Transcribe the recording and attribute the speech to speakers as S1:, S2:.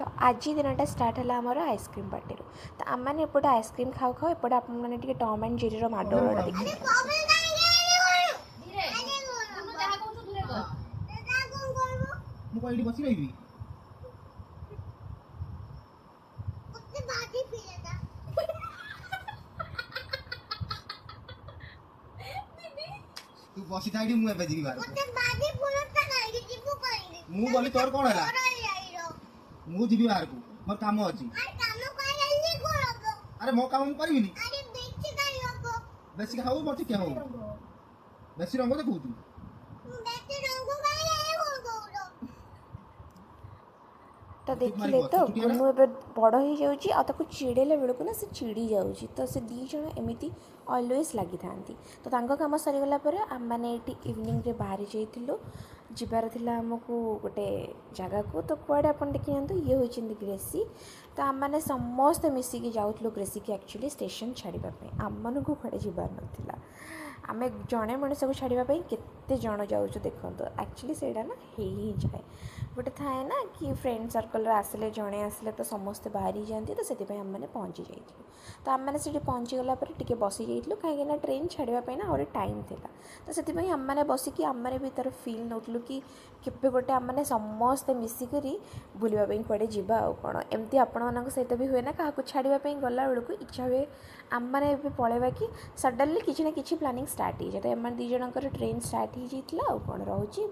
S1: तो आज दिनटा स्टार्ट है आमर आइसक्रीम पार्टी तो आम मैंने एपटे आइसक्रीम खाऊ खाऊ एपटे आपने टॉम एंड जेरी माडगोलटा देखिए
S2: तू बसी थाइडी मु एबे जीबी बाहर ओते बाजी पुलता काई जीबू काई मु बोली तोर कोन हला मु जीबी बाहर को मोर काम अछि अरे काम काई जल्दी करो अरे मो काम करबिनी अरे बेची काई होबो बेसी खाऊ मोर के हो बेसी रंग देखू तू बेसी रंग काई ए होबो
S1: तो देखिले तो गुनू ए बड़ हो जाऊँगी आको चिड़ेला बेलू ना से चिड़ी जाऊँगी तो से दी जन एमती अलवेज लगी था तो तांको काम सरीगला आम मैंने ये इवनिंग रे बाहरी जाइलु जीवार थिला आमको गोटे जगह को तो कुआडे आप देखी ये होती ग्रेसी तो आम मैंने समस्ते मिसिकी जाऊँ ग्रेसी की एक्चुअली स्टेशन छाड़ापी आम मन को कुआडे जीवार नाला आम जड़े मनीष को छाड़ापी केते जन जाऊँ देखो एक्चुअली से ना हो ही जाए गोटे थाए ना कि फ्रेंड सर्कल आसिले जड़े आसिले तो समस्ते बाहरी जाती तो से आम मैंने पहुँची जाइए तो आम मैंने से पहुँची गला टे बसी जाइलु कहीं ट्रेन छाड़ापी ना और टाइम थिला तो से आम मैंने बसिकी आम मैंने भी तार फिल नौलु कि केवे गोटे आम मैंने समस्ते मिसिकी बुलापी कड़े जावा आ कौन एमती आपण सहित भी हुए ना क्या छाड़ापी गला बेलू इच्छा हुए आम मैंने पलैबा कि सडनली किसी ना कि प्लानिंग स्टार्ट हो जाए तो am the Jankar train start हो जाता कौन रोचे।